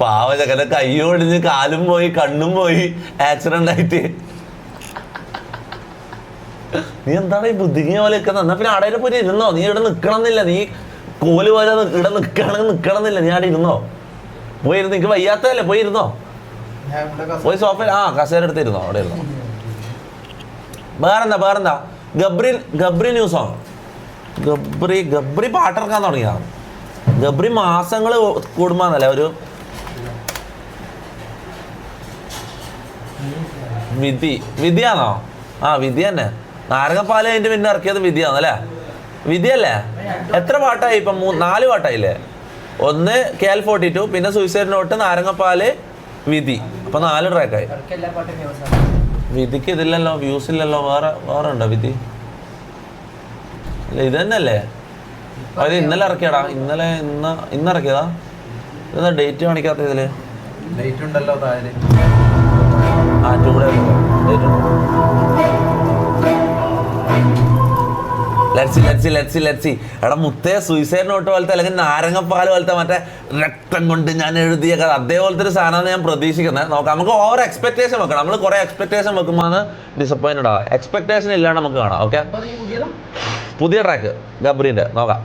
പാവ ചക്കന്റെ കൈ ഒടിഞ്ഞ് കാലും പോയി കണ്ണും പോയി ആക്സിഡന്റ് ആയിട്ട്. നീ എന്താണ് ഈ ബുദ്ധിങ്ങിയ പോലെ നിൽക്കുന്നത്? എന്നാ പിന്നെ അവിടെ പോയി ഇരുന്നോ. നീ ഇവിടെ നിക്കണമെന്നില്ല. നീ കോല് പോലെ ഇവിടെ നിക്കണമെങ്കിൽ നിക്കണമെന്നില്ല. നീ അവിടെ ഇരുന്നോ. പോയിരുന്നു. നിനക്ക് വയ്യാത്തതല്ലേ, പോയി ഇരുന്നോ. പോയി സോഫയിൽ കസേര എടുത്തിരുന്നോ, അവിടെ ഇരുന്നോ. വേറെന്താ ഗബ്രി ന്യൂ സോങ്. ഗബ്രി പാട്ടിറക്കാൻ തുടങ്ങിയ. ഗബ്രി മാസങ്ങള് കൂടുമ്പോന്നല്ലേ ഒരു വിധിയാണോ? വിധി തന്നെ. നാരങ്ങപ്പാല് അതിന്റെ പിന്നെ ഇറക്കിയത് വിധിയാണല്ലേ? വിധിയല്ലേ? എത്ര പാട്ടായി ഇപ്പം? 4 പാട്ടായില്ലേ? ഒന്ന് KL42, പിന്നെ സൂയിസൈഡ് നോട്ട്, നാരങ്ങപ്പാല്, വിധി. അപ്പൊ 4 ട്രാക്കായി. വിധിക്ക് ഇതില്ലല്ലോ, വ്യൂസ് ഇല്ലല്ലോ. വേറെ ഉണ്ടോ വിധി? ഇത് തന്നെയല്ലേ? അത് ഇന്നലെ ഇറക്കിയടാ. ഇന്ന് ഇറക്കിയതാ. ഇതെന്താ ഡേറ്റ് കാണിക്കാത്ത ഇതില്? ഡേറ്റ് ഉണ്ടല്ലോ താഴെ. എടാ മുത്തേ, സൂയിസൈഡ് നോട്ട് പോലത്തെ അല്ലെങ്കിൽ നാരങ്ങപ്പാല് പോലത്തെ മറ്റേ രക്തം കൊണ്ട് ഞാൻ എഴുതിയ കഥ അതേപോലത്തെ ഒരു സാധനമാണ് ഞാൻ പ്രതീക്ഷിക്കുന്നത്. നോക്കാം. നമുക്ക് ഓവർ എക്സ്പെക്ടേഷൻ വെക്കണം. നമ്മൾ കുറെ എക്സ്പെക്ടേഷൻ വെക്കുമ്പോൾ ഡിസപ്പോയിന്റഡ് ആവാം. എക്സ്പെക്ടേഷൻ ഇല്ലാണ്ട് നമുക്ക് കാണാം. ഓക്കെ, പുതിയ ട്രാക്ക് ഗബ്രീന്റെ നോക്കാം.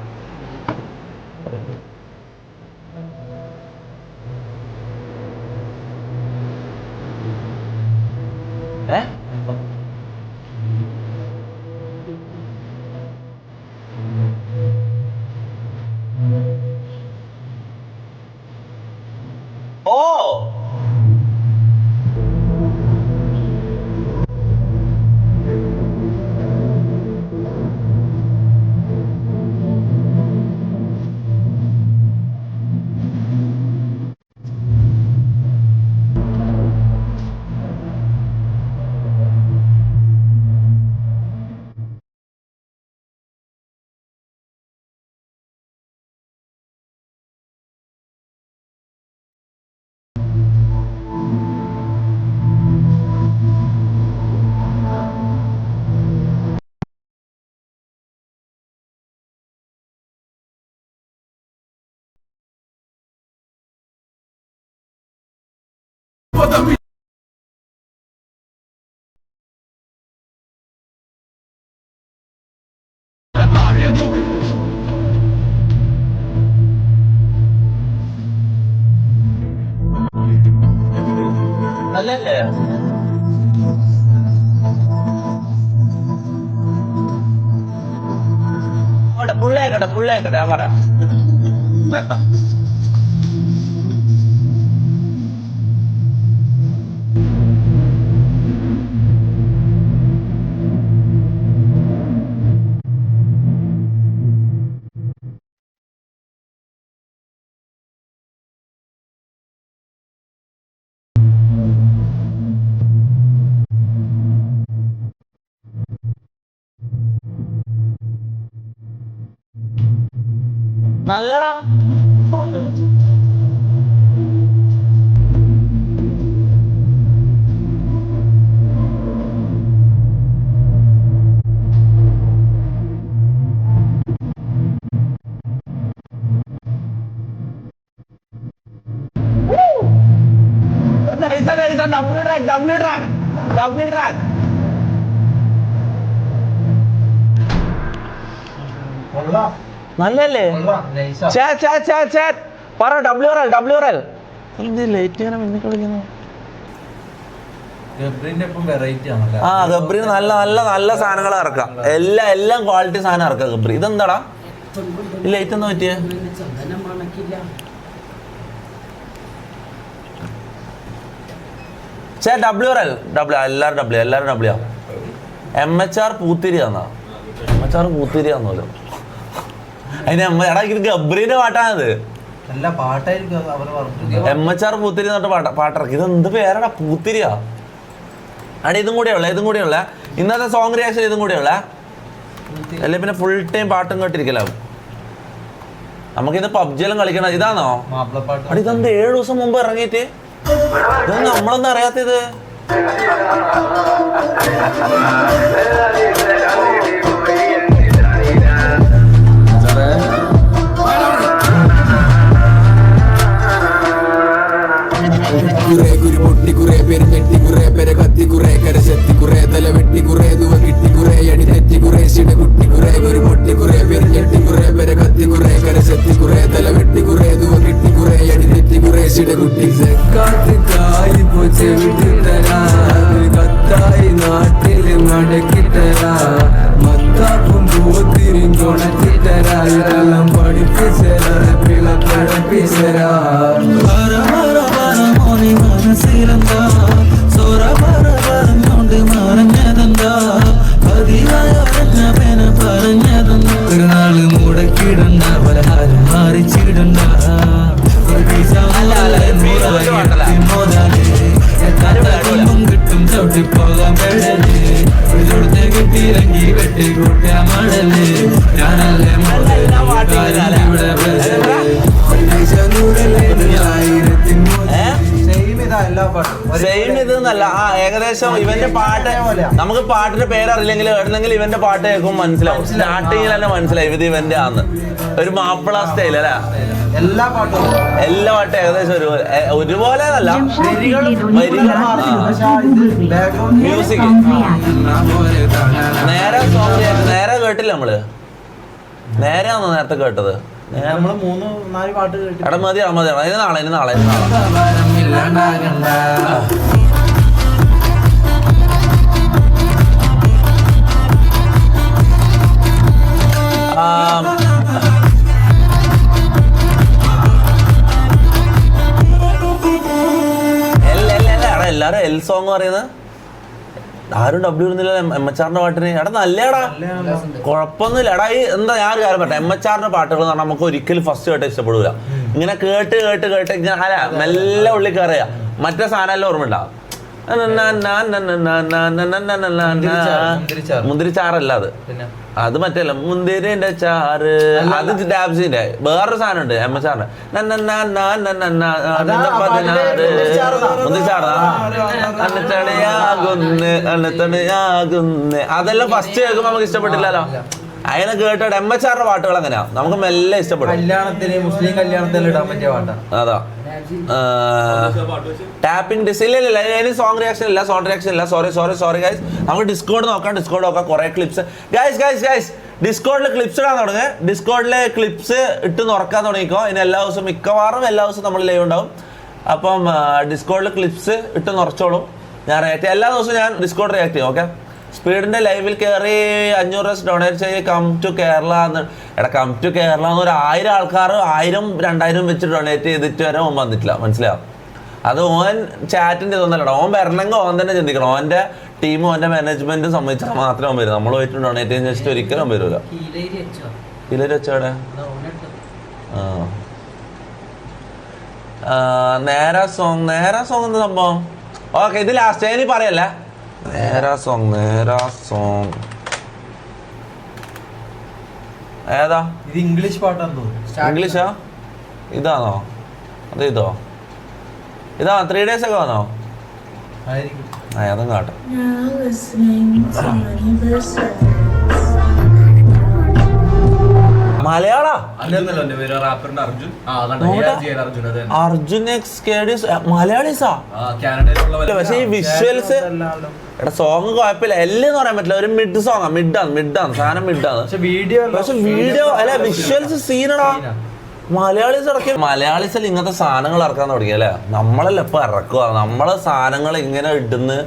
നല്ലല്ലേ? പുള്ളേക്കട്ടെ പറ. നല്ലടാ. W track. നല്ലല്ലേ? പറ WRL. എന്ത് ലേറ്റ് ഇങ്ങനെ മുന്നിൽ കളിക്കുന്നു? ഗബ്രീന് നല്ല നല്ല നല്ല സാധനങ്ങൾ ഇറക്കാം. എല്ലാം ക്വാളിറ്റി സാധനം ഇറക്കാം ഗബ്രി. ഇതെന്താടാ ഈ ലൈറ്റ് എന്താ പറ്റിയേ? WRL എല്ലാരും W. MHR പൂത്തിരിയാന്നോ? MHR പൂത്തിരിയാന്നോലോ. അതിന് എടാ ഇത് ഗബ്രീന്റെ പാട്ടാണത്. MHR പൂത്തിരി എന്നിട്ട് പാട്ടിറക്കി. ഇത് എന്ത് പേരാടാ? പൂത്തിരിയാ. അവിടെ ഇതും കൂടെയുള്ള ഇന്നത്തെ സോങ് റിയാക്ഷൻ ഇതും കൂടെയുള്ള അല്ലെ പിന്നെ ഫുൾ ടൈം പാട്ടും കേട്ടിരിക്കലാവും. നമുക്കിന്ന് PUBG എല്ലാം കളിക്കണം. ഇതാണോ? അവിടെ ഇതെന്ത് 7 ദിവസം മുമ്പ് ഇറങ്ങിയിട്ട് ഇതൊന്നും നമ്മളൊന്നും അറിയാത്തത്. കുറെ കുരു പൊട്ടി കുറെ പേര് ഞെട്ടി കുറെ പേരെ കത്തി കുറെ കരശെത്തി കുറെ തല വെട്ടി കുറെ ദുവ കിട്ടി കുറെ അടി തെറ്റി കുറെ ശിട കുട്ടി കുറെ കുരു പൊട്ടി കുറെ പേര് ഞെട്ടി കുറെ പേരെ കത്തി കുറെ കരശെത്തി കുറെ തല വെട്ടി കുറെ ദുവ കിട്ടി കുറെ അടി തെറ്റി കുറെ ശിട കുട്ടി കായി പോച്ച് വിട്ടിട്ടരാ കത്തായി നാട്ടില് മടക്കിട്ടരാ മത്താപ്പും പൂത്തിരിയും കൊണച്ചിട്ടരാ ഇതെല്ലാം പഠിപ്പിച്ചരാ പിള്ള പഠിപ്പിച്ചരാ മനസ്സിലെന്താ സോറ പറഞ്ഞോണ്ട് മറഞ്ഞതെന്താ പതിവായ പറഞ്ഞതെന്താ ഒരു നാള് മുടക്കിടണ്ട പലഹാരം മാറിച്ചിടണ്ട കിട്ടും ചവിട്ടി പോകാൻ പെടല് ഇതൊടുത്ത് കിട്ടിയില്ലെങ്കിൽ വെട്ടി കൂട്ടാ മടല് ഞാനല്ലേ ഇവിടെ സെയിം ഇത് എന്നല്ല ഏകദേശം ഇവന്റെ പാട്ട് നമുക്ക് പാട്ടിന്റെ പേരറിയില്ലെങ്കിൽ എവിടെന്നെങ്കിലും ഇവന്റെ പാട്ട് കേൾക്കുമ്പോൾ മനസ്സിലാവും. സ്റ്റാർട്ടിങ്ങിൽ തന്നെ മനസ്സിലായി ഇത് ഇവന്റെ ആന്ന്. ഒരു മാപ്പിള സ്റ്റൈൽ അല്ലേ? എല്ലാ പാട്ടും ഏകദേശം ഒരുപോലെ അല്ല. മ്യൂസിക് നേരെ കേട്ടില്ല നമ്മള്. നേരെയാണോ നേരത്തെ കേട്ടത്? നമ്മള് 3-4 പാട്ട് കേട്ടു. എടാ മതി ഇനി നാളെ എല്ലാരും എൽ സോങ് പറയുന്നത് ആരും ഡബ്ല്യൂ ഇരുന്നില്ല. MHRന്റെ പാട്ടിന് എടാ നല്ലടാ, കുഴപ്പമൊന്നുമില്ല. എടാ ഈ എന്താ ഞാൻ ഒരു കാര്യം പറട്ടെ, MHRന്റെ പാട്ടുകൾ എന്ന് പറഞ്ഞാൽ നമുക്ക് ഒരിക്കലും ഫസ്റ്റ് കേട്ട് ഇഷ്ടപ്പെടൂല. ഇങ്ങനെ കേട്ട് ഇങ്ങനെ അല്ല മെല്ലെ ഉള്ളിൽ കയറിയാ മറ്റേ സാധനം എല്ലാം ഓർമ്മ ഉണ്ടാവും. മുന്തിരിച്ചാറല്ല അത് മറ്റല്ല മുന്തിരിന്റെ ചാറ്, അത് ഡാബ്സിന്റെ വേറൊരു സാധനം ഉണ്ട് MHRന്റെ മുന്തിരിച്ചാറ് അതെല്ലാം ഫസ്റ്റ് കേൾക്കുമ്പോ നമുക്ക് ഇഷ്ടപ്പെട്ടില്ലല്ലോ. അതിനെ കേട്ടോ MHRന്റെ പാട്ടുകൾ അങ്ങനെയാ നമുക്ക് മെല്ലെ ഇഷ്ടപ്പെടും. കല്യാണത്തിന് മുസ്ലിം കല്യാണത്തിൽ ഇടാൻ പറ്റിയ പാട്ടാ അതാ. ടാപ്പിംഗ് ഡിസില്ല ഇനി സോങ് റിയാക്ഷൻ ഇല്ല, സോങ് റിയാക്ഷൻ ഇല്ല. Sorry guys. നമുക്ക് ഡിസ്കോഡ് നോക്കാം കുറെ ക്ലിപ്സ്. ഗൈസ് ഡിസ്കോഡിൽ ക്ലിപ്സ് ഇടാൻ തുടങ്ങി. ഡിസ്കോഡിലെ ക്ലിപ്സ് ഇട്ട് തുറക്കാൻ തുടങ്ങിക്കോ. ഇനി മിക്കവാറും എല്ലാ ദിവസവും നമ്മൾ ലൈവ് ഉണ്ടാവും. അപ്പം ഡിസ്കോഡിൽ ക്ലിപ്സ് ഇട്ട് നിറച്ചോളും. ഞാൻ എല്ലാ ദിവസവും ഞാൻ ഡിസ്കോഡ് റിയാക്ട് ചെയ്യും. ഓക്കെ, സ്പീഡിന്റെ ലൈവിൽ കയറി 500 രൂപ ഡൊണേറ്റ് ചെയ്ത് കം ടു കേരള എന്ന്. കം ടു കേരള എന്ന് ഒരു 1000 ആൾക്കാർ 1000-2000 വെച്ച് ഡൊണേറ്റ് ചെയ്തിട്ട് വരെ ഓൻ വന്നിട്ടില്ല. മനസ്സിലാവും? അത് ഓൻ ചാറ്റിന്റെ ഇതൊന്നല്ല. ഓൻ വരണമെങ്കിൽ ഓൻ തന്നെ ചിന്തിക്കണം. ഓന്റെ ടീമും ഓന്റെ മാനേജ്മെന്റും സമ്മതിച്ചാൽ മാത്രമേ ഓൻ വരും. നമ്മൾ പോയിട്ട് ഡൊണേറ്റ് ചെയ്യുന്ന വെച്ചിട്ട് ഒരിക്കലും ഓൻ വരൂല. ഇലര് വെച്ചോടെ നേരാ സോങ് എന്താ സംഭവം? ഓക്കെ, ഇത് ലാസ്റ്റ് ഇനി പറയല്ലേ. നേരാ സോങ് ഏതാ? ഇത് ഇംഗ്ലീഷ് പാട്ടാന്ന് തോന്നുന്നു. ഇംഗ്ലീഷാ? ഇതാണോ? ഇതോ? ഇതാ 3 days ഒക്കെ വന്നോ? അതും കാട്ടെ. മലയാള അർജുൻ മലയാളീസാ. പക്ഷെ ഈ വിഷ്വൽസ് എടാ സോങ് കുഴപ്പമില്ല. എല്ലാം പറയാൻ പറ്റില്ല. ഒരു മിഡ് സോങ്ങാ. മിഡാണ് സാധനം മിഡാണ്. പക്ഷെ വീഡിയോ അല്ല വിഷ്വൽസ് സീനടാ. മലയാളീസിൽ ഇങ്ങനത്തെ സാധനങ്ങൾ ഇറക്കാൻ തുടങ്ങി അല്ലേ? നമ്മളല്ല ഇപ്പൊ ഇറക്കുക. നമ്മളെ സാധനങ്ങൾ ഇങ്ങനെ ഇടുന്ന്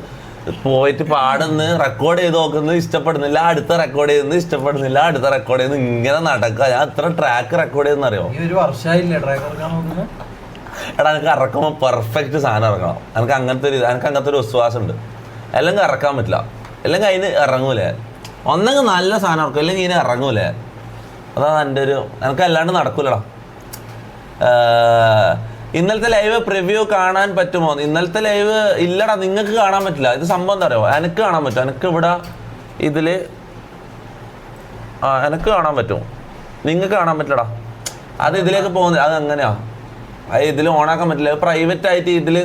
പോയിട്ട് പാടുന്ന് റെക്കോർഡ് ചെയ്ത് നോക്കുന്നത് ഇഷ്ടപ്പെടുന്നില്ല, അടുത്ത റെക്കോർഡ് ചെയ്യുന്നത് ഇഷ്ടപ്പെടുന്നില്ല, അടുത്ത റെക്കോർഡ് ചെയ്യുന്നത് ഇങ്ങനെ നടക്കുക. ഞാൻ എത്ര ട്രാക്ക് റെക്കോർഡ് ചെയ്യുന്ന അറിയോ? എടാ എനിക്ക് ഇറക്കുമ്പോൾ പെർഫെക്റ്റ് സാധനം ഇറങ്ങണം. എനിക്ക് അങ്ങനത്തെ ഒരു വിശ്വാസം ഉണ്ട്. അല്ലെങ്കിൽ ഇറക്കാൻ പറ്റില്ല, അല്ലെങ്കിൽ അതിന് ഇറങ്ങൂലേ. ഒന്നെങ്കിൽ നല്ല സാധനം ഇറക്കും, അല്ലെങ്കിൽ ഇതിന് ഇറങ്ങൂലേ. അതാണ് എൻ്റെ ഒരു എനിക്ക് അല്ലാണ്ട് നടക്കൂലടാ. ഇന്നലത്തെ ലൈവ് പ്രിവ്യൂ കാണാൻ പറ്റുമോ? ഇന്നലത്തെ ലൈവ് ഇല്ലടാ, നിങ്ങൾക്ക് കാണാൻ പറ്റില്ല. ഇത് സംഭവം എന്താ അറിയോ? എനിക്ക് കാണാൻ പറ്റും. എനിക്ക് ഇവിടെ ഇതില് എനിക്ക് കാണാൻ പറ്റും, നിങ്ങൾക്ക് കാണാൻ പറ്റില്ലടാ. അത് ഇതിലേക്ക് പോകുന്നില്ല. അത് അങ്ങനെയാ. അത് ഇതിൽ ഓണാക്കാൻ പറ്റില്ല. പ്രൈവറ്റ് ആയിട്ട് ഇതില്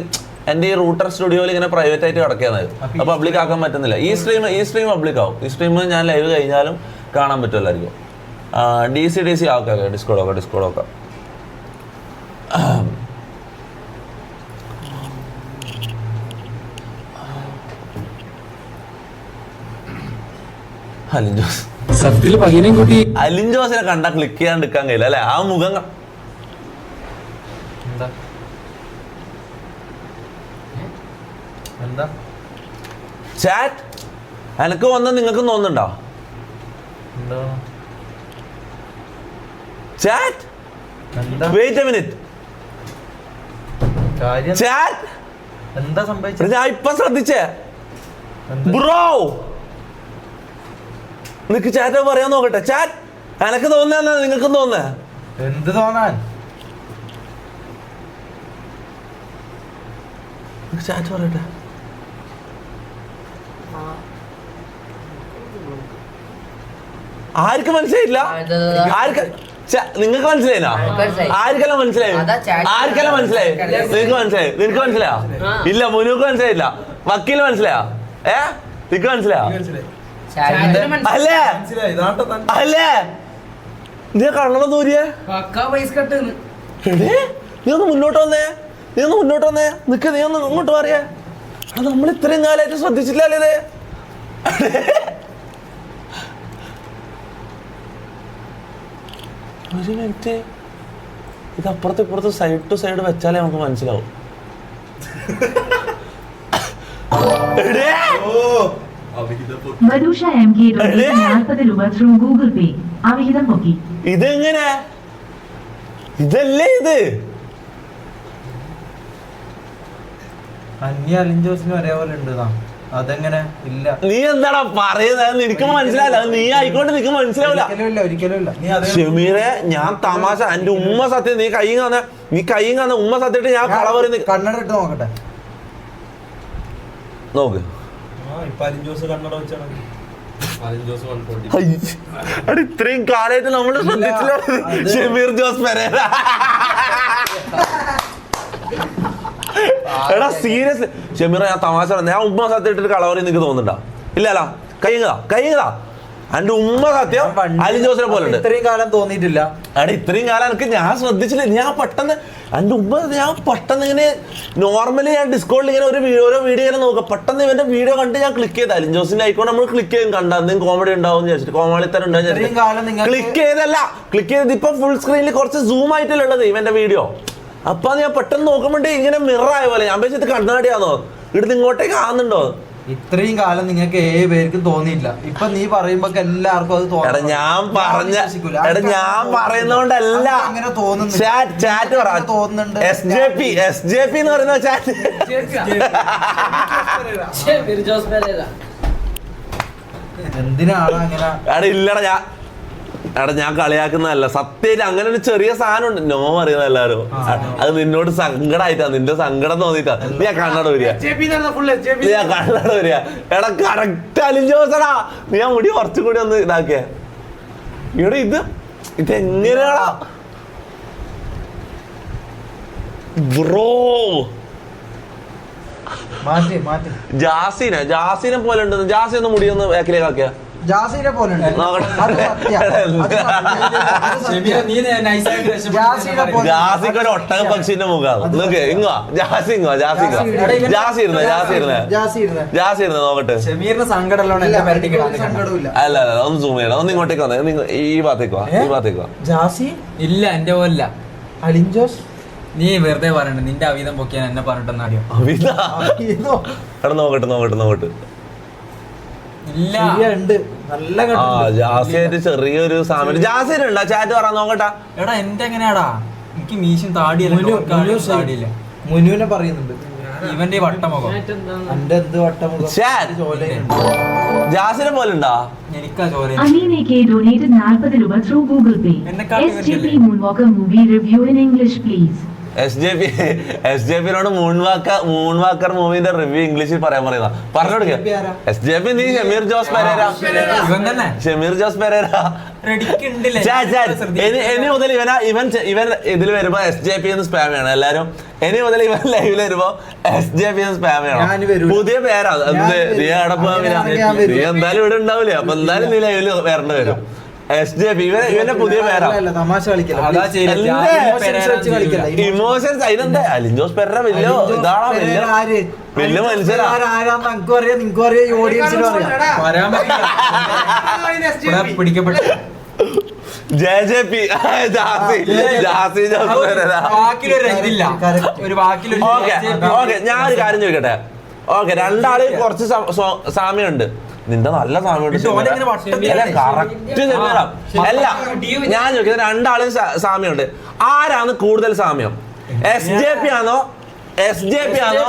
എൻ്റെ ഈ റൂട്ടർ സ്റ്റുഡിയോയിൽ ഇങ്ങനെ പ്രൈവറ്റ് ആയിട്ട് കിടക്കുകയാണ്. അത് പബ്ലിക് ആക്കാൻ പറ്റുന്നില്ല. ഈ സ്ട്രീം പബ്ലിക് ആവും. ഈ സ്ട്രീം ഞാൻ ലൈവ് കഴിഞ്ഞാലും കാണാൻ പറ്റുമല്ലായിരിക്കും. DC ആക്കാം. ഡിസ്കോഡ് അലിൻ ജോസ്. സത്യത്തിൽ പയ്യനെയും കൂട്ടി അലിൻ ജോസിനെ കണ്ടാ ക്ലിക്ക് ചെയ്യാൻ എടുക്കാൻ കഴിയില്ല അല്ലെ? ആ മുഖം എന്താ എന്താ ചാറ്റ് എനക്ക് വന്ന നിങ്ങൾക്ക് തോന്നുന്നുണ്ടോ? എന്താ ചാറ്റ് എന്താ വെയിറ്റ് എ മിനിറ്റ് കാര്യം ചാറ്റ്. എന്താ സംഭവിച്ചത്? ഞാൻ ഇപ്പൊ ശ്രദ്ധിച്ചേ എന്താ? ബ്രോ. നിനക്ക് ചാറ്റ് പറയാൻ നോക്കട്ടെ. ചാറ്റ് എനക്ക് തോന്നുന്ന നിങ്ങൾക്ക് തോന്നുന്നേ? എന്ത് തോന്നാൻ? ചാറ്റ് പറയട്ടെ. ആർക്ക് മനസ്സിലായില്ല? ആർക്ക് നിങ്ങൾക്ക് മനസ്സിലായിനാ? ആർക്കെല്ലാം മനസ്സിലായി? ആർക്കെല്ലാം മനസ്സിലായി? നിനക്ക് മനസ്സിലായി? നിനക്ക് മനസ്സിലായോ? ഇല്ല, മുനൂക്ക് മനസ്സിലായില്ല. വക്കീല് മനസ്സിലായോ? നിനക്ക് മനസ്സിലായോ? അല്ലേ അല്ലേ? നീ കണ്ണട ദൂരിയേ? നീ ഒന്ന് മുന്നോട്ട് വന്നേ. നീ ഒന്ന് മുന്നോട്ട് വന്നേ. നിക്ക്, നീ ഒന്ന് ഇങ്ങോട്ട് മാറിയേ. നമ്മൾ ഇത്രയും കാലമായിട്ട് ശ്രദ്ധിച്ചില്ലല്ലേ ഇത്? ഒരു മിനിറ്റ്, ഇത് അപ്പുറത്ത് ഇപ്പുറത്ത് സൈഡ് ടു സൈഡ് വെച്ചാലേ നമുക്ക് മനസ്സിലാവും. വധൂഷ MK 40 രൂപ ത്രൂ ഗൂഗിൾ പേ. അവിഹിതം പൊക്കി. ഇതെങ്ങനെ? ഇതല്ലേ ഇത്? അന്യ അലിൻ ജോസിന് ഒരേപോലെ ഉണ്ട്. അതെങ്ങനെ? ഇല്ല, നീ എന്താടാ പറയുന്നത്? എനിക്ക് മനസ്സിലാവില്ല. നീ ആയിക്കോട്ടെ, നിനക്ക് മനസ്സിലാവില്ല. ഒരിക്കലും ഇല്ല. നീ അത് ഷമീറെ, ഞാൻ തമാശ. എന്റെ ഉമ്മ സത്യം. നീ കൈ കാണുന്ന ഉമ്മ സത്യമായിട്ട് ഞാൻ കള പറയുന്ന. കണ്ണട ഇട്ട് നോക്കട്ടെ. നോക്ക്. അവിടെ ഇത്രയും കാലമായിട്ട് നമ്മള് ശ്രദ്ധിച്ചില്ല. ഷമീർ ജോസ് പെരേര. എടാ സീരിയസ് ഷമീറ, ഞാൻ തമാശ പറഞ്ഞു. ഞാൻ ഉമ്മ സത്യം ഇട്ടിട്ട് കള പറയും നിനക്ക് തോന്നുന്നുണ്ടോ? ഇല്ലല്ലോ. കഴിയുന്നതാ എന്റെ ഉമ്മ സത്യം അലിൻ ജോസിനെ പോലെ ഉണ്ട്. ഇത്രയും കാലം തോന്നിയിട്ടില്ല. എടാ ഇത്രയും കാലം എനിക്ക് ഞാൻ ശ്രദ്ധിച്ചില്ല. ഞാൻ പെട്ടെന്ന് എന്റെ ഉമ്മ ഞാൻ പെട്ടെന്ന് ഇങ്ങനെ നോർമലി ഞാൻ ഡിസ്കോഡിൽ ഇങ്ങനെ ഓരോ വീഡിയോ ഇങ്ങനെ നോക്കാം. പെട്ടെന്ന് ഇവന്റെ വീഡിയോ കണ്ട് ഞാൻ ക്ലിക്ക് ചെയ്ത് അലിൻ ജോസിന്റെ ആയിക്കോട്ടെ നമ്മൾ ക്ലിക്ക് ചെയ്യും. കണ്ട എന്തെങ്കിലും കോമഡി ഉണ്ടാവും വിചാരിച്ചിട്ട്, കോമാളിത്തരം ഉണ്ടാവും. ക്ലിക്ക് ചെയ്തത് ഇപ്പൊ ഫുൾ സ്ക്രീനിൽ കുറച്ച് സൂം ആയിട്ടല്ലേ ഉള്ളത് ഇവന്റെ വീഡിയോ. അപ്പൊ ഞാൻ പെട്ടെന്ന് നോക്കുമ്പോണ്ട് ഇങ്ങനെ മിററായ പോലെ. ഞാൻ വെച്ചിട്ട് കണ്ണാടിയാന്നോ ഇവിടുന്ന് ഇങ്ങോട്ടേക്ക് ആവുന്നുണ്ടോ? ഇത്രയും കാലം നിങ്ങൾക്ക് പേർക്കും തോന്നിയില്ല. ഇപ്പൊ നീ പറയുമ്പോ എല്ലാവർക്കും അത് എടാ ഞാൻ പറയുന്നോണ്ടല്ല. അങ്ങനെ തോന്നുന്നു. ചാറ്റ് പറ. തോന്നുന്നുണ്ട്. SJP എന്ന് പറയുന്ന ചാറ്റ്. എന്തിനാണ് അങ്ങനെ? എടാ ഇല്ലടാ ഞാൻ കളിയാക്കുന്നതല്ല. സത്യമായിട്ട് അങ്ങനെ ഒരു ചെറിയ സാധനം ഉണ്ട്. നോ അറിയുന്ന എല്ലാരും. അത് നിന്നോട് സങ്കടമായിട്ടാ, നിന്റെ സങ്കടം തോന്നിട്ടാ നീ കണ്ണട വരിക. എടാ കറക്റ്റ് അലിൻ ജോസടാ. നീ ആ മുടി കുറച്ചും കൂടി ഒന്ന് ഇതാക്കിയ. ഇവിടെ ഇതെങ്ങനെയാടാ ബ്രോ? ജാസിനെ പോലെ ഉണ്ട്. ജാസി ഒന്ന് മുടി ഒന്ന് ബാക്കിലേക്ക് ആക്കിയ. ജാസിനെ പോലെ ജാസിക്ക് ഒരു ഒട്ടക പക്ഷിന്റെ മുഖമാണ്. ജാസി ഇരുന്ന് നോക്കട്ടെ. അല്ല ഒന്ന് സൂം ചെയ്യണം. ഒന്ന് ഇങ്ങോട്ടേക്ക് വന്നേ. ഈ ഭാഗത്തേക്ക് വാ. ജാസി ഇല്ല, എന്റെ പോലല്ല. അലിൻ ജോസ് നീ വെറുതെ പറയണ്ട. നിന്റെ അവിധം പൊക്കിയാൻ എന്നെ പറഞ്ഞിട്ടെന്നറിയോ? നോക്കട്ടെ. ഇല്ല, നല്ല ജാസിയായിട്ട് ചെറിയൊരു സാമ്യം. ജാസിനുണ്ടോ? ചാറ്റ് പറയാൻ നോക്കട്ടെ. എടാ എന്റെ എങ്ങനെയാടാ? എനിക്ക് മീശും താടിയല്ല, താടിയില്ല. മുനുവിനെ പറയുന്നുണ്ട്. ഇവന്റെ വട്ടമുഖം. എന്റെ എന്ത് വട്ടമുഖം? ജാസിനെ പോലെ ഉണ്ടാ? എനിക്കാ ചോര. അമീനയ്ക്ക് ഡൊനേറ്റഡ് 40 രൂപ through Google Pay. SJP Moonwalker movie review in English please. SJPനോട് മൂൺവാക്കർ മൂവിന്റെ റിവ്യൂ ഇംഗ്ലീഷിൽ പറയാൻ പറയുന്ന പറഞ്ഞു കൊടുക്കുക. SJP നീ ഷമീർ ജോസ് പെരേര. ഇനി മുതൽ ഇവൻ ഇതിൽ വരുമ്പോ SJP എന്ന് സ്പാം ചെയ്യണം എല്ലാരും. ഇനി മുതൽ ഇവൻ ലൈവിൽ വരുമ്പോ SJP എന്ന് സ്പാം ചെയ്യണം. പുതിയ പേരാ. നീ അവിടെ പോവാ. നീ എന്തായാലും ഇവിടെ ഉണ്ടാവില്ലേ? അപ്പൊ എന്തായാലും നീ ലൈവിൽ വരേണ്ടി വരും. SJP ഇവന്റെ പുതിയ പേരാ. തമാശ കളിക്കല്ല. അതാ കളിക്കല്ല. ഇമോഷൻസ് അതിനെന്താ അലിൻ ജോസ് പെരേര വലിയ ഇതാണോ വലിയ മനുഷ്യരാ. നിങ്ങൾക്കും അറിയാം, നിങ്ങൾക്കും അറിയാം, ഈ ഓഡിയൻസിനും അറിയാം. വരാൻ പിടിക്കപ്പെട്ട JJP ജാസി ജോസ് പെരേര. വാക്കിലൊരു ഇതില്ല, ഒരു വാക്കിലൊരു ഓക്കെ ഞാൻ ഒരു കാര്യം ചോദിക്കട്ടെ. ഓക്കെ രണ്ടാള് കുറച്ച് സാമ്യമുണ്ട്. നിന്റെ നല്ല സാമ്യമുണ്ട്. കറക്റ്റ് അല്ല ഞാൻ ചോദിക്കുന്നത് രണ്ടാളും സാമ്യമുണ്ട്. ആരാണ് കൂടുതൽ സാമ്യം? SJP ആണോ SJP ആണോ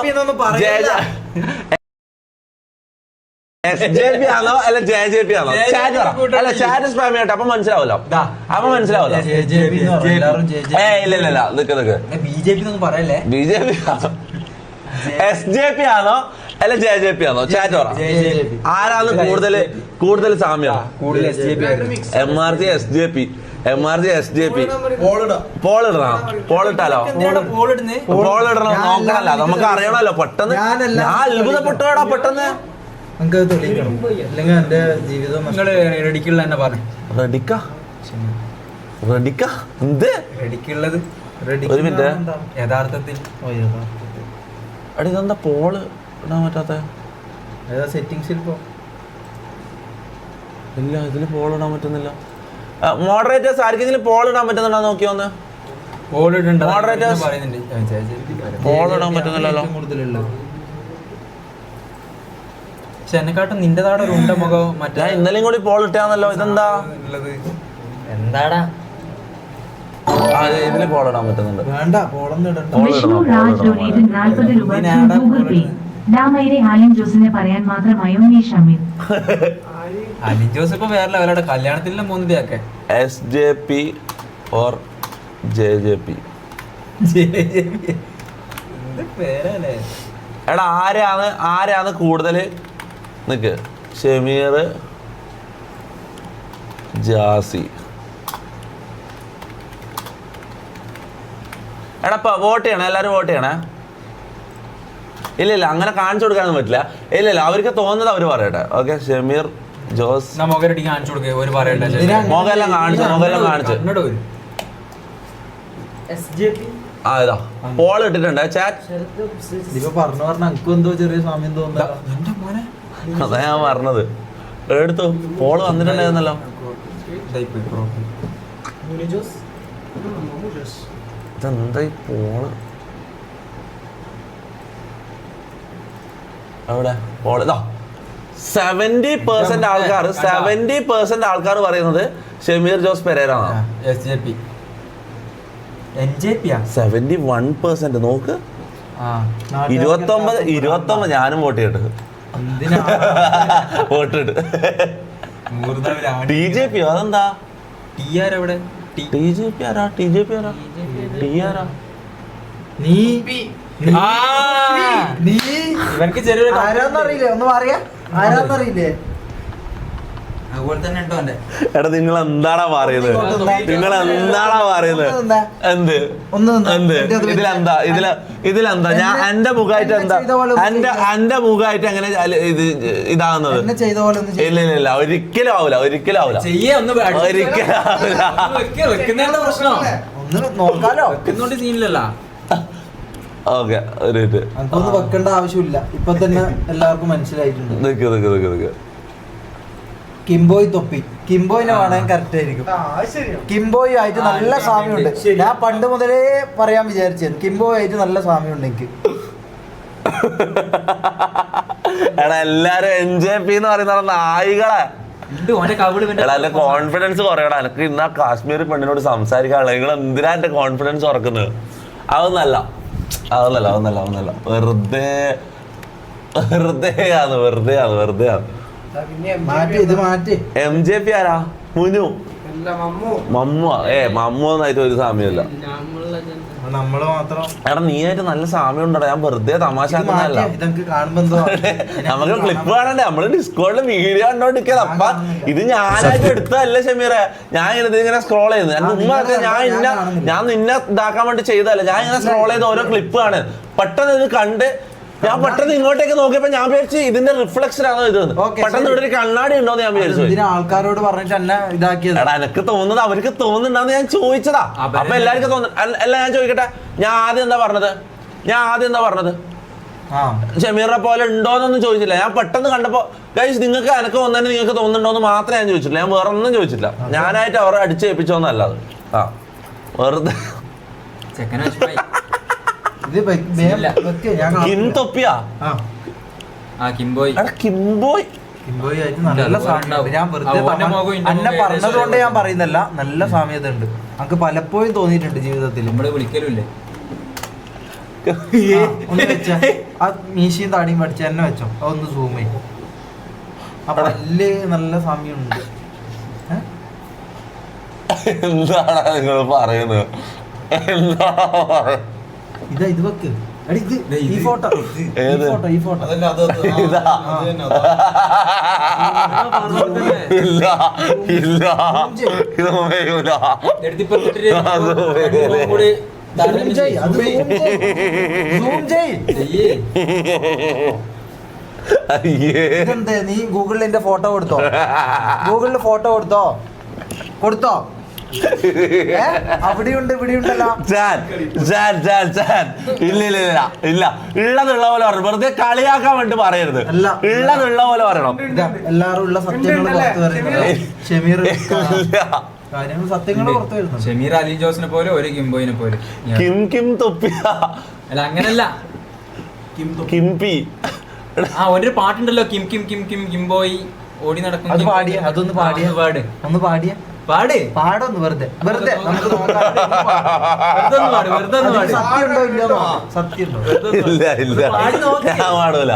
SJP ആണോ അല്ല JJP ആണോ? ചാറ്റ് അല്ല ചാറ്റ് സ്പാം ചെയ്യട്ടെ, അപ്പൊ മനസ്സിലാവല്ലോ. അപ്പൊ മനസ്സിലാവല്ലോ. ഇല്ല നിക്ക് BJP എന്നൊന്നും പറയല്ലേ. BJP SJP ആണോ അല്ല JJP ആണോ? ചാറ്റ് പറ. ആരാണ് കൂടുതൽ സാമ്യം? MRG SJP പോളിട്ടാലോ? പോളിടണം നോക്കണല്ലോ, നമുക്ക് അറിയണല്ലോ. പെട്ടെന്ന് ഞാൻ അത്ഭുതപ്പെട്ടോടാ പെട്ടെന്ന്. നമുക്ക് തെളിയിക്കണം, അല്ലെങ്കിൽ എന്റെ ജീവിതം നിങ്ങള് റെഡിക്കുള്ള തന്നെ പറഞ്ഞു. റെഡിക്കാ എന്ത് റെഡിക്കുള്ളത്? ഒരു മിനിറ്റ്. യഥാർത്ഥത്തിൽ അടി ഇതെന്താ പോള് ഇടാൻ പറ്റാത്ത? സെറ്റിംഗ്സിൽ പോ. ഇല്ല ഇതില് പോൾ ഇടാൻ പറ്റുന്നില്ല. മോഡറേറ്റേഴ്സ് ആർക്കെങ്കിലും പോൾ ഇടാൻ പറ്റുന്നുണ്ടോ നോക്കി ഒന്ന്. മോഡറേറ്റേഴ്സ് പോൾ ഇടാൻ പറ്റുന്നില്ലല്ലോ. പക്ഷെ എന്നെക്കാട്ടും നിന്റെതാടെ ഒരു ഉണ്ട മുഖം. മറ്റേ ഞാൻ ഇന്നലെയും കൂടി പോൾ ഇട്ടാന്നല്ലോ. ഇതെന്താ എന്താടാ ഇതില് പോൾ ഇടാൻ പറ്റുന്നുണ്ട്. വേണ്ട, പോളൊന്നും ഇടണ്ട. വിഷ്ണു രാജ് ഡൊനേറ്റഡ് 40 രൂപ through Google Pay. ഡാമയിലെ ആലിൻ ജോസിനെ പറയാൻ മാത്രമായോ നീ ഷമീർ? അലിൻ ജോസ് ഇപ്പൊ വേറെ ലെവലയുടെ കല്യാണത്തിലെ മൂന്നിയൊക്കെ. SJP or JJP? പേരല്ലേ എടാ ആരാണ് കൂടുതൽ? നിക്ക് ഷമീർ ജാസി. എടാ വോട്ട് ചെയ്യണേ, എല്ലാരും വോട്ട് ചെയ്യണേ. ഇല്ല അങ്ങനെ കാണിച്ചു കൊടുക്കാനൊന്നും പറ്റില്ല. ഇല്ല അവർക്ക് തോന്നുന്നത് അവര് പറയട്ടെ. ഓക്കെ ഷമീർ ജോസ് മുഖരടിക്ക് കാണിച്ചു കൊടുക്കുക. ഒരു പറയട്ടെ മുഖെല്ലാം കാണിച്ചു. ആ ഇതാ പോൾ ഇട്ടിട്ടുണ്ട് ചാറ്റ്. ഇപ്പൊ പറഞ്ഞു എനിക്കും എന്തോ ചെറിയ സാമ്യം തോന്നുന്നു. അതാ ഞാൻ പറഞ്ഞത്. എടുത്തു പോള് വന്നിട്ടുണ്ടായിരുന്നല്ലോ. ഇതെന്താ ഈ പോള്? അവിടെ പോള് ഇതാ 70% ആൾക്കാർ പറയുന്നത് ഷമീർ ജോസ് പെരേര. 71% നോക്ക്. 29 ഞാനും വോട്ട് ചെയ്തിട്ട്. വോട്ടിട്ട് TJP അതെന്താ? TJP ആരാ? ഇവർക്ക് ചെറിയൊരു ആരാന്നറിയില്ലേ? ഒന്ന് പറയാ ആരാന്നറിയില്ലേ? അതുപോലെ തന്നെ ഉണ്ടോ എന്റെ എടാ നിങ്ങൾ എന്താടാ പറയുന്നത്? എന്ത് ഇതിലെന്താ ഞാൻ എന്റെ മുഖമായിട്ട് എന്താ എന്റെ മുഖമായിട്ട് എങ്ങനെ ഇതാകുന്നത്? ഇല്ല ഒരിക്കലും ആവൂല. ഓക്കെ ഒരു നമുക്കൊന്നും വെക്കേണ്ട ആവശ്യമില്ല. ഇപ്പൊ തന്നെ എല്ലാവർക്കും മനസ്സിലായിട്ടുണ്ട്. കിംബോയ് തൊപ്പി. കിംബോയിനെ വേണമെങ്കിൽ കറക്റ്റ് ആയിരിക്കും. കിംബോയ് ആയിട്ട് നല്ല സാമ്യമുണ്ട്. ഞാൻ പണ്ട് മുതലേ പറയാൻ വിചാരിച്ചത് കിംബോയ് ആയിട്ട് നല്ല സാമ്യമുണ്ട് എനിക്ക്. എടാ എല്ലാരും NJP എന്ന് പറയുന്ന നായികളെ. എന്റെ കോൺഫിഡൻസ് കുറയടാ. എനിക്ക് ഇന്നാ കാശ്മീർ പെണ്ണിനോട് സംസാരിക്കാനുള്ള നിങ്ങൾ എന്തിനാ എന്റെ കോൺഫിഡൻസ് ഉറക്കുന്നത്? അതൊന്നല്ല വെറുതെ MJP ആരാ? മമ്മു ഒന്നായിട്ട് ഒരു സാമ്യമില്ല. എടാ നീ ആയിട്ട് നല്ല സാമ്യം ഉണ്ടടാ. ഞാൻ വെറുതെ തമാശ ആക്കുന്നതല്ല. നമുക്ക് ക്ലിപ്പ് കാണണ്ടേ? നമ്മള് ഡിസ്കോഡില് വീഡിയോ കണ്ടോണ്ടിരിക്കുന്നത്. അപ്പ ഇത് ഞാനായിട്ട് എടുത്തതല്ല ഷമീറെ. ഞാൻ ഇങ്ങനെ സ്ക്രോൾ ചെയ്യുന്നത്. എന്റെ ഉമ്മ ഞാൻ നിന്നെ ഇതാക്കാൻ വേണ്ടി ചെയ്തതല്ല. ഞാൻ ഇങ്ങനെ സ്ക്രോൾ ചെയ്ത് ഓരോ ക്ലിപ്പ് ആണ്. പെട്ടെന്ന് ഇത് കണ്ട് ഞാൻ പെട്ടെന്ന് ഇങ്ങോട്ടേക്ക് നോക്കിയപ്പോ ഞാൻ വിചാരിച്ചു ഇതിന്റെ റിഫ്ലക്ഷൻ ആണോ ഇത്. പെട്ടെന്ന് ഇവിടെ ഒരു കണ്ണാടി ഉണ്ടോന്ന് ഞാൻ വിചാരിച്ചു. ആൾക്കാരോട് പറഞ്ഞിട്ട് എന്നെ ഇതാക്കിയത്. എടാ എനിക്ക് തോന്നുന്നത് അവർക്ക് തോന്നുന്നുണ്ടാന്ന് ഞാൻ ചോദിച്ചതാ. അപ്പൊ എല്ലാവർക്കും തോന്നുന്നു. അല്ല ഞാൻ ചോദിക്കട്ടെ, ഞാൻ ആദ്യം എന്താ പറഞ്ഞത് ഷമീറിനെ പോലെ ഉണ്ടോന്നൊന്നും ചോദിച്ചില്ല. ഞാൻ പെട്ടെന്ന് കണ്ടപ്പോ ഗൈസ് നിങ്ങൾക്ക് എനക്ക് വന്നതിന് നിങ്ങൾക്ക് തോന്നുന്നുണ്ടോന്ന് മാത്രമേ ഞാൻ ചോദിച്ചില്ല. ഞാൻ വേറെ ഒന്നും ചോദിച്ചില്ല. ഞാനായിട്ട് അവരെ അടിച്ചേൽപ്പിച്ചോന്നല്ല അത്. ആ വെറുതെ തൊപ്പിയാ കിംബോയ് ആയിട്ട് നല്ല സാമ്യത. ഞാൻ വെറുതെ അന്നെ പറഞ്ഞതുകൊണ്ട് ഞാൻ പറയുന്നല്ല, നല്ല സാമ്യത ഉണ്ട്. നമുക്ക് പലപ്പോഴും തോന്നിയിട്ടുണ്ട് ജീവിതത്തിൽ. നമ്മള് വിളിക്കലുമില്ലേ ഒന്ന് വെച്ച ആ മീശയും താടിയും പഠിച്ച എന്നെ വെച്ചോ, അതൊന്ന് സൂം ചെയ്യും. അപ്പൊ വലിയ നല്ല സാമ്യമുണ്ട്. എന്താണ് നിങ്ങൾ പറയുന്നത്? ഇതാ ഇത് വെക്ക്. ഈ ഫോട്ടോ ഇതെന്തേ നീ ഗൂഗിളിൽ എന്റെ ഫോട്ടോ കൊടുത്തോ? ഗൂഗിളിൽ ഫോട്ടോ കൊടുത്തോ? അവിടെയുണ്ട് ഇവിടെയുണ്ടല്ലോ. ഇല്ല ഉള്ളതുള്ള പോലെ പറഞ്ഞു. വെറുതെ കളിയാക്കാൻ വേണ്ടി പറയരുത്. ഉള്ളതുള്ള പോലെ പറയണം. എല്ലാരും ഉള്ള സത്യങ്ങൾ പുറത്തു പറയുന്നത്. ഷമീർ കാര്യങ്ങൾ സത്യങ്ങൾ പുറത്തു വരുന്നു. ഷമീർ അലി ജോസിനെ പോലെ ഒരു കിംബോയിനെ പോലെ. കിം തൊപ്പിയ അല്ല അങ്ങനല്ല, കിംപി. ഒരു പാട്ടുണ്ടല്ലോ, കിം കിം കിം കിം കിംബോയി ഓടി നടക്കും. അത് പാടിയ അതൊന്ന് പാടിയ ഒന്ന് പാടിയ പാടൊന്ന് വെറുതെ നമുക്ക് സത്യമുണ്ടോ ഇല്ലയോ? സത്യമുണ്ടോ? ഇല്ല ഞാൻ പാടൂല.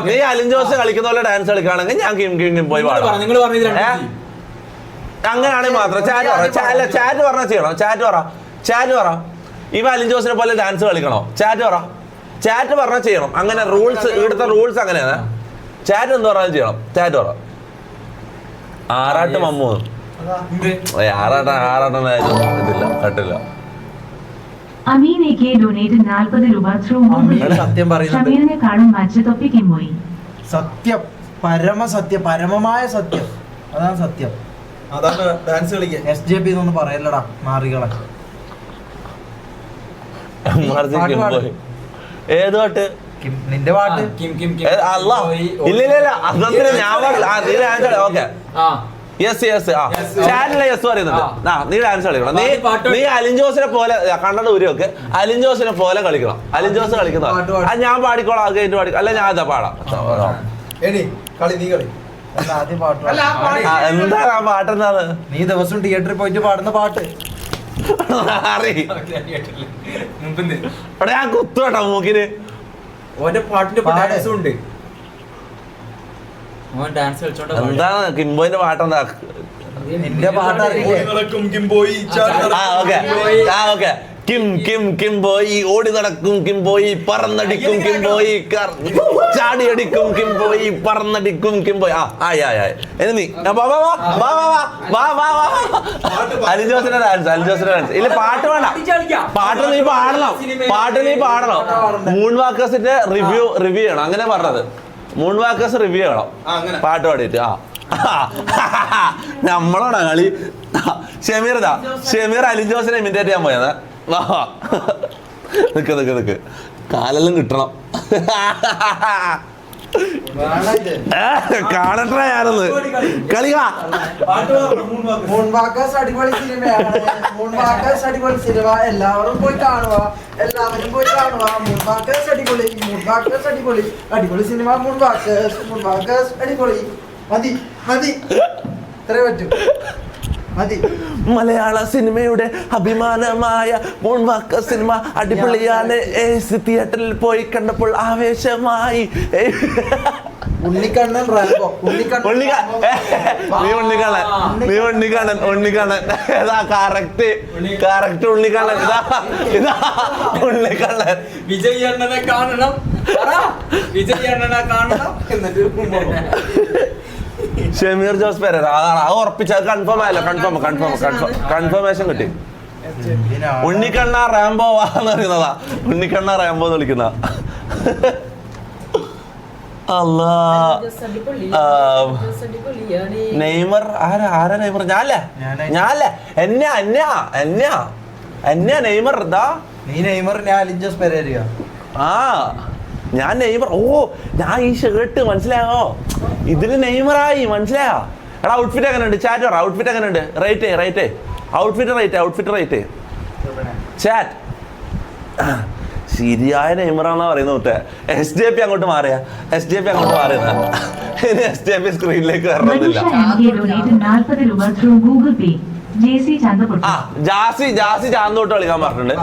നീ അലിൻ ജോസ് കളിക്കുന്ന പോലെ ഡാൻസ് കളിക്കുകയാണെങ്കിൽ ഞാൻ കിം കിം കിം പോയി പാടാം. അങ്ങനെയാണെങ്കിൽ മാത്രം ചാറ്റ് പറഞ്ഞാൽ ചെയ്യണം. ചാറ്റ് പറ ഇവ അലിൻ ജോസിനെ പോലെ ഡാൻസ് കളിക്കണോ? ചാറ്റ് പറഞ്ഞാൽ ചെയ്യണം. അങ്ങനെ റൂൾസ്, ഇവിടുത്തെ റൂൾസ് അങ്ങനെയാണ്. ചാറ്റ് എന്ത് പറഞ്ഞാലും ചെയ്യണം. ചാറ്റ് പറ. ആറാട്ട് മമ്മൂ ഇതില്ല കട്ടില്ല. അമീൻ AK ഡൊനേറ്റഡ് 40 രൂപ ത്രൂ സത്യം പറയുന്നത്. ഷമീറിനെ കാണും മാച്ച് തൊപ്പി കിംബോയി. സത്യം, പരമമായ സത്യം. അതാണ് സത്യം. അതാണ് ഡാൻസ് കളിക്കാൻ. SJP എന്നൊന്നും പറയല്ലടാ മാറികളെ. ഏത് പാട്ട്? നിന്റെ പാട്ട്. ഇല്ല അതത്തിന് ഞാൻ ഓക്കെ ചാനലിലെ യെസ് പറയുന്നുണ്ട്. നീ ഡാൻസ് കളിക്കണം. നീ അലിൻ ജോസിനെ പോലെ കണ്ണട ഊരിയൊക്കെ അലിൻ ജോസിനെ പോലെ കളിക്കണം. അലിൻ ജോസ് കളിക്കുന്ന ഞാൻ പാടിക്കോളാം. അത് കഴിഞ്ഞിട്ട് പാടിക്കോ. അല്ല ഞാൻ അതാ പാടാം. എന്താ ആ പാട്ടെന്താണ്? നീ ദിവസം തിയേറ്ററിൽ പോയിട്ട് പാടുന്ന പാട്ട്. ഞാൻ കുത്തുവേട്ടോ മൂക്കിന്. ഓന്റെ പാട്ടിന്റെ ഡാൻസും ഉണ്ട്. ഡാൻസ് കളിച്ചോണ്ട് എന്താണ് കിംബോയിന്റെ പാട്ടെന്താ? നിന്റെ പാട്ട് കിം കിം കിം പോയി ഓടി നടക്കും കിം പോയി പറന്നടിക്കും കിം പോയി ചാടിയടിക്കും കിം പോയി പറന്നടിക്കും കിം പോയി. ഇനി നീ അലിൻ ജോസിന്റെ ഡാൻസ്. ഇല്ല പാട്ട് വേണ്ട. പാട്ട് നീ പാടണം. മൂൺ വാക്കേഴ്സിന്റെ റിവ്യൂ ചെയ്യണം. അങ്ങനെ പറഞ്ഞത്. മൂൺ വാക്കേഴ്സ് റിവ്യൂ ചെയ്യണം പാട്ട് പാടിയിട്ട്. നമ്മളോടാ കളി. ഷമീർ അലിൻ ജോസിനെ ഇമിറ്റേറ്റ് ചെയ്യാൻ പോയത്. നിക്ക് കാലെല്ലാം കിട്ടണം. കാണട്ടെ ഞാനൊന്ന് കളിക്കാ. അടിപൊളി സിനിമ. എല്ലാവരും പോയി കാണുക. അടിപൊളി സിനിമ. അടിപൊളി. മതി ഇത്രേ പറ്റൂ. മലയാള സിനിമയുടെ അഭിമാനമായ മൂൺ വാക്കർ സിനിമ അടിപൊളിയാണ്. തിയേറ്ററിൽ പോയി കണ്ടപ്പോൾ ആവേശമായി. ഉണ്ണിക്കണ്ണൻ കറക്റ്റ് ഉണ്ണിക്കണ്ണൻ. ഇതാ ഉണ്ണിക്കണ്ണൻ. വിജയ് അണ്ണനെ കാണണം ഷമീർ ജോസ് പെരേര. അതാണ് അത് ഉറപ്പിച്ച. കൺഫേം ആയല്ലോ. കൺഫർമേഷൻ കിട്ടി. ഉണ്ണിക്കണ്ണ റാംബോ വാന്ന് പറയുന്നതാ. ഉണ്ണിക്കണ്ണ റാംബോ എന്ന് വിളിക്കുന്ന. അല്ലാ നെയ്മർ ആരാ നെയ്മർ? ഞാനല്ലേ എന്നാ നെയ്മർ ഇതാ. നീ നെയ്മർ, ഞാൻ അലിഞ്ചോസ് പെരേര. ആ ഞാൻ നെയ്മർ. ഓ ഞാൻ ഈ ഷർട്ട് മനസ്സിലായോ? ഇതിന് നെയ്മറായി മനസ്സിലായോ? എടാ ഔട്ട്ഫിറ്റ് എങ്ങനെ ഉണ്ട്? ചാറ്റ് പറ, ഔട്ട്ഫിറ്റ് എങ്ങനെ ഉണ്ട്? Rate outfit chat. ശരിയായ നെയ്മറാന്നാ പറയുന്നത്. മുത്തേ SJP അങ്ങോട്ട് മാറിയ ഇനി SJP സ്ക്രീനിലേക്ക് വരണമെന്നില്ല. ആ ജാസി ചാന്തോട്ട് കളിക്കാൻ പറഞ്ഞിട്ടുണ്ട്.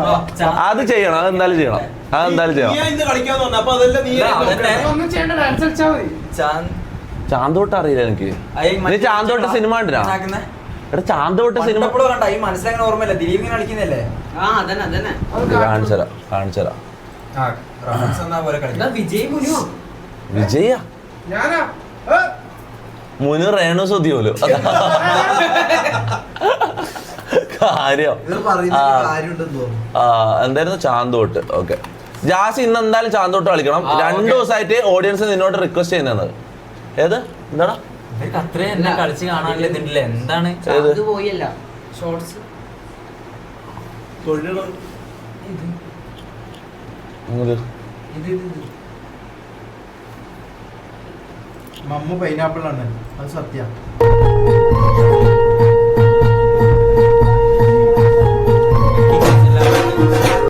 അത് ചെയ്യണം, അതെന്തായാലും ചെയ്യണം. കളിക്കാന്ന് പറഞ്ഞു. അപ്പൊ അതെല്ലാം നീ ചാന്തോട്ട് അറിയില്ല എനിക്ക്. നീ ചാന്തോട്ട് സിനിമ കണ്ടിനാ? എടാ ചാന്തോട്ട് സിനിമ മനസ്സിലാക്കാൻ ഓർമ്മയില്ല. ദിലീപ് ഇങ്ങനെ കളിക്കുന്നില്ലേ? കാണിച്ചരാ. വിജയ മുനു രേണു സുധി പോലും കാര്യം. എന്തായിരുന്നു ചാന്തോട്ട്? ഓക്കെ ജാസി ഇന്ന് എന്തായാലും ചാന്തോട്ട് കളിക്കണം. 2 ദിവസമായിട്ട് ഓഡിയൻസ് നിന്നോട് റിക്വസ്റ്റ് ചെയ്യുന്നത്. ഏത് എന്താടാ കളിച്ച് കാണാനില്ല. എന്താണ് മമ്മു പൈനാപ്പിൾ ആണ്, അത് സത്യം.